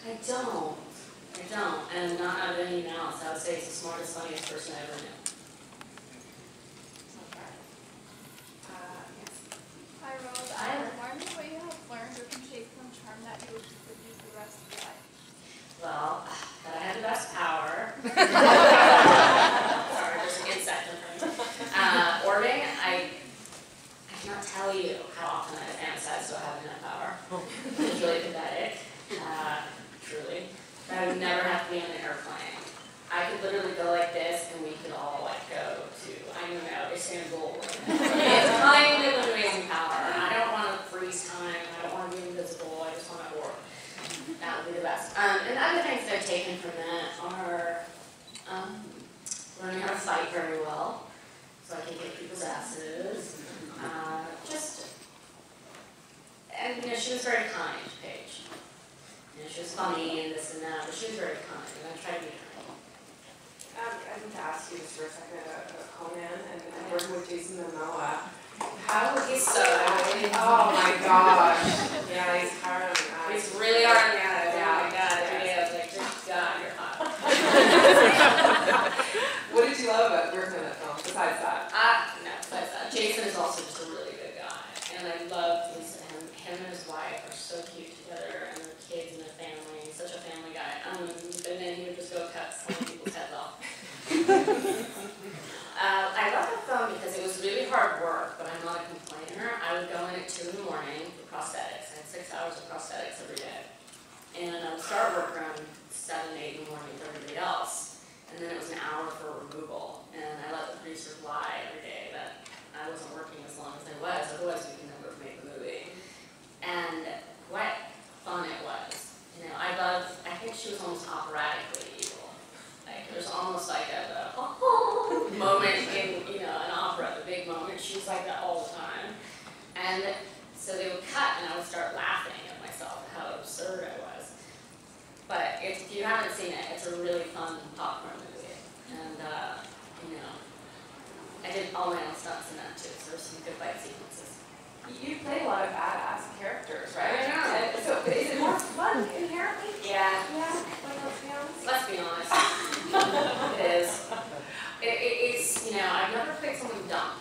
I don't. And not out of any malice. I would say he's the smartest, funniest person I ever knew. Yes. Hi, Rose. I remind me what you have learned or can take from charm that you would use the rest of your life. Well, that I had the best power. Sorry, there's an insect in front of me. Orbiting, I cannot tell you how often I fantasized about having that power. It's really pathetic, truly. I would never have to be on an airplane. I could literally go like this, and we could all like go to, I don't know, Istanbul. It's kind of an amazing power. I don't want to freeze time. I don't want to be invisible. I just want to orb. That would be the best. And other things that I've taken from that are learning how to fight very well, so I can kick people's asses. And you know, she was very kind, Paige. You know, she was funny and this and that, but she was very kind, and I tried to be kind. I need to ask you just for a second about Conan and working with Jason Momoa. How was he so? Oh my gosh! Yeah, he's hard on the eyes. He's really hard on the eyes. Oh my god! Every day I was like, good God, you're hot. What did you love about working on that film? Besides that? No, besides that, Jason is also just a really good guy, and I love Lisa. Him and his wife are so cute together, and their kids and their family. He's such a family guy. And then he would just go cut some people's heads off. I love the film because it was really hard work, but I'm not a complainer. I would go in at 2 in the morning for prosthetics. I had 6 hours of prosthetics every day. And I would start work around 7, 8 in the morning with everybody else. And then it was an hour for removal. And I let the producers lie every day that I wasn't working as long as I was, otherwise we can never make the movie. And what fun it was. You know, I think she was almost operatically evil. Like, there's almost like a moment in, you know, an opera, the big moment. She was like that all the time. And so they would cut, and I would start laughing at myself, how absurd I was. But if you haven't seen it, it's a really fun popcorn movie. And, you know, I did all my own stunts in that, too, so there's some good fight sequences. You play a lot of badass characters, right? I know. So is it more fun inherently? Yeah. Yeah. Like those films? Let's be honest. It is. It's, you know, I've never played someone dumb.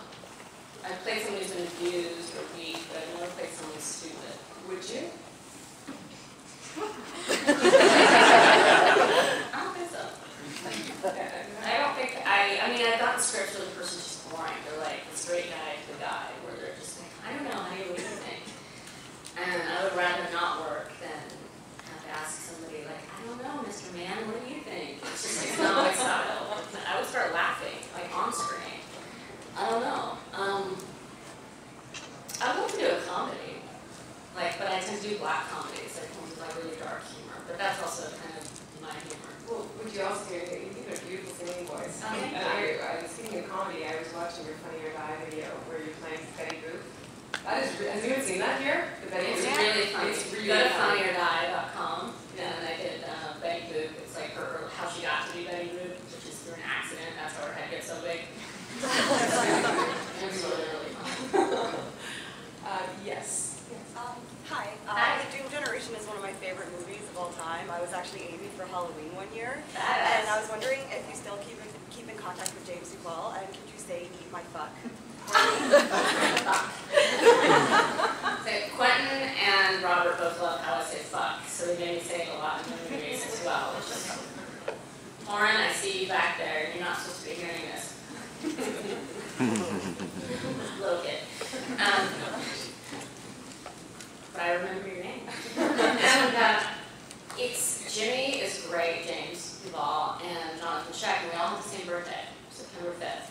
I've played someone who's been abused or weak, but I've never played someone stupid. Would you? I don't think so. I mean, I've gotten scripts where the person's just boring. They're like the straight guy to the guy, where they're just like, I don't know, how do you think? And I would rather not work than have to ask somebody like, I don't know, Mr. Man, what do you think? It's just like, not my style. I would start laughing, like on screen. I don't know. I'd love to do a comedy, like, but I tend to do black comedies, like ones with like really dark humor. But that's also kind of my humor. Well, would you also do it? You have a beautiful singing voice. Speaking of comedy, I was watching your Funny or Die video where you're playing Betty Boop. That is, has anyone seen that here? The Betty It's Boop? really funny. It's really Go to funny. funnyordie.com, and I did Betty Boop. It's like how she got to be Betty Boop, which is through an accident. That's how her head gets so big. It was really fun. Yes. Hi. Hi. The Doom Generation is one of my favorite movies of all time. I was actually Amy for Halloween one year. Badass. And I was wondering if you still keep in contact with James Duval, and could you say eat my fuck? So Quentin and Robert both love how I say fuck, so they made me say it a lot in the movies as well. Which is, Lauren, I see you back there. You're not supposed to be hearing this. Little kid. But I remember your name. And it's Jimmy is great, James Duval, and Jonathan Sheck, and we all have the same birthday, September 5th.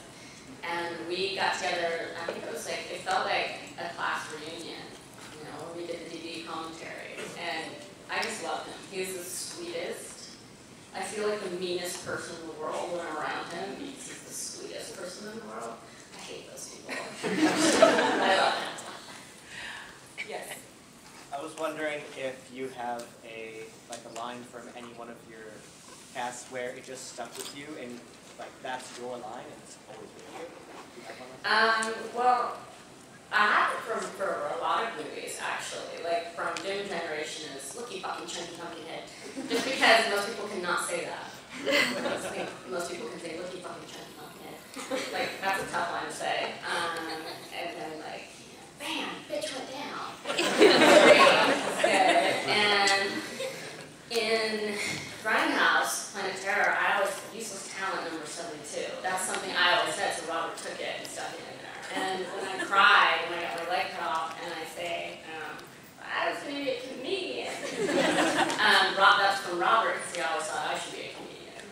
And we got together, I think it was like, it felt like a class reunion, you know, where we did the DD commentary. And I just loved him. He was the sweetest. I feel like the meanest person in the world when I'm around him because he's the sweetest person in the world. I hate those people. I love him. Yes. I was wondering if you have a line from any one of your casts where it just stuck with you and like that's your line and it's always with you. Do you have one like that? Well, I have it for a lot of movies actually. Like from Doom Generation is look you fucking chunky pumpkin head. because most people cannot say that. Most people can say, look, you fucking chunk. Like, that's a tough line to say. And then like, bam, bitch went down. And in Grindhouse, Planet Terror, I always said useless talent number 72. That's something I always said, so Robert took it and stuck it in there. And when I cried, when I got my leg cut off, and I say, I was going to be a comedian. That's from Robert, because he always thought I should be a comedian.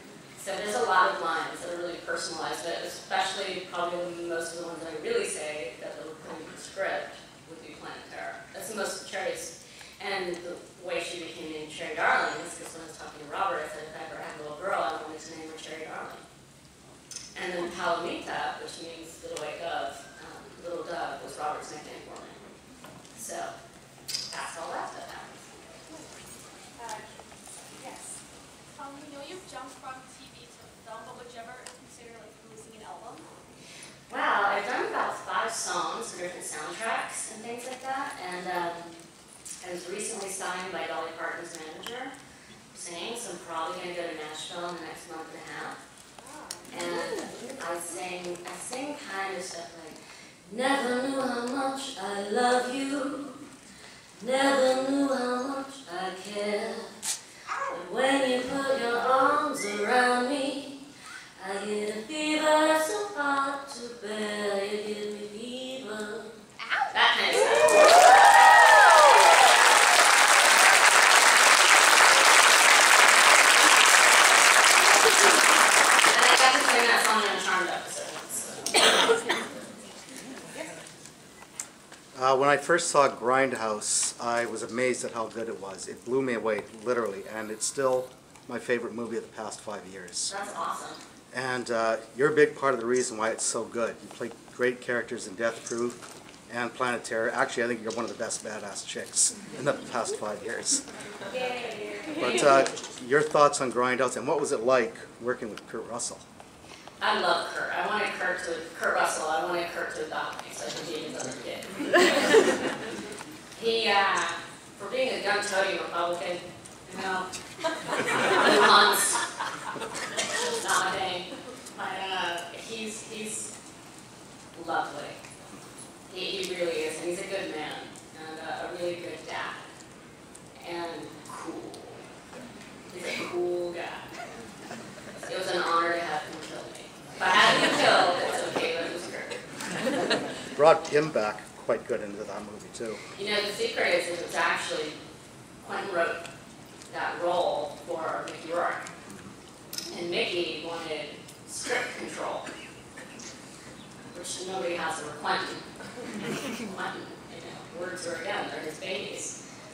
So there's a lot of lines that are really personalized, but especially probably most of the ones that I really say that were put in the script would be Planet Terror. That's the most Cherry's. And the way she became named Cherry Darling is because when I was talking to Robert, I said if I ever had a little girl, I wanted to name her Cherry Darling. And then Palomita, which means little white dove, little dove, was Robert's nickname for me. So that's all that stuff happens. Yes. We know you've jumped from TV to film, but would you ever consider like releasing an album? Wow, I've done about 5 songs for different soundtracks and things like that, and I was recently signed by Dolly Parton's manager, singing, so I'm probably going to go to Nashville in the next month and a half. And I sing kind of stuff like, never knew how much I love you, never knew how much I care. But when you put your arms around me, I get a fever so hard to bear, you give me fever. That kind of stuff. And I got to sing that song in a Charmed episode. When I first saw Grindhouse, I was amazed at how good it was. It blew me away, literally, and it's still my favorite movie of the past 5 years. That's awesome. And you're a big part of the reason why it's so good. You play great characters in Death Proof and Planet Terror. Actually, I think you're one of the best badass chicks in the past 5 years. But your thoughts on Grindhouse, and what was it like working with Kurt Russell? I love Kurt. I wanted Kurt Russell, I wanted Kurt to adopt me so I could be his other kid. He, for being a gun-toting Republican, you know, months, not my thing, but he's lovely. He really is, and he's a good man, and a really good dad, and cool. He's a cool guy. It was an honor to have him kill me. If I had him killed, it's okay, but it was Kurt. Brought him back quite good into that movie, too. You know, the secret is it was actually, Quentin wrote that role for Mickey Rourke. And Mickey wanted script control, which nobody has over Quentin. Quentin, you know, words are, again, they're his babies.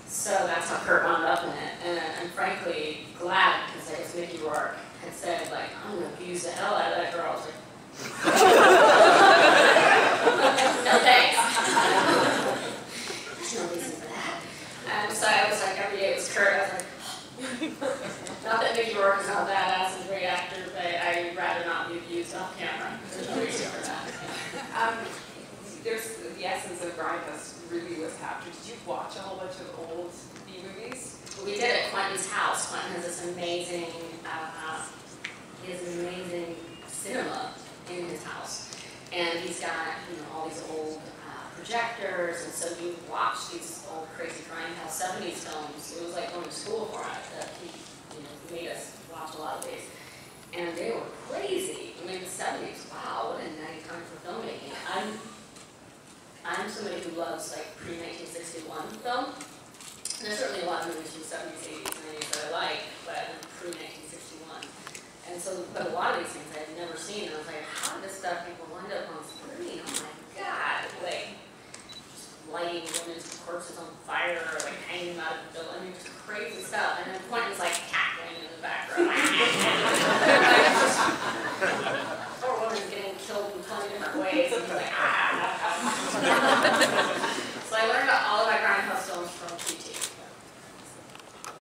So that's how Kurt wound up in it. And I'm frankly glad, because I guess Mickey Rourke had said, like, I'm going to abuse the hell out of that girl. I was like, no thanks. There's no reason for that. And so I was like, every day it was Kurt. I was like, not that Mickey Rourke is not badass and a great actor, but I'd rather not be abused off camera. There's no reason for that. There's the essence of Grindhouse really was captured. Did you watch a whole bunch of old B-movies? We did at Quentin's house. Quentin has this amazing, he has an amazing cinema in his house. And he's got, you know, all these old projectors, and so you watch these old crazy Grindhouse 70s films. It was like going to school for us that he, you know, made us watch a lot of these. And they were crazy. I mean, the 70s, wow, what a nice time for filmmaking. I'm somebody who loves like pre-1961 film. And there's certainly a lot of movies from the 70s, 80s, 90s that I like, but pre-1961. And so, but a lot of these things I had never seen, and I was like, how did this stuff people wind up on screen? Oh my God, like, just lighting women's corpses on fire, or like hanging them out of the building, I mean, just crazy stuff. And then Quentin's like,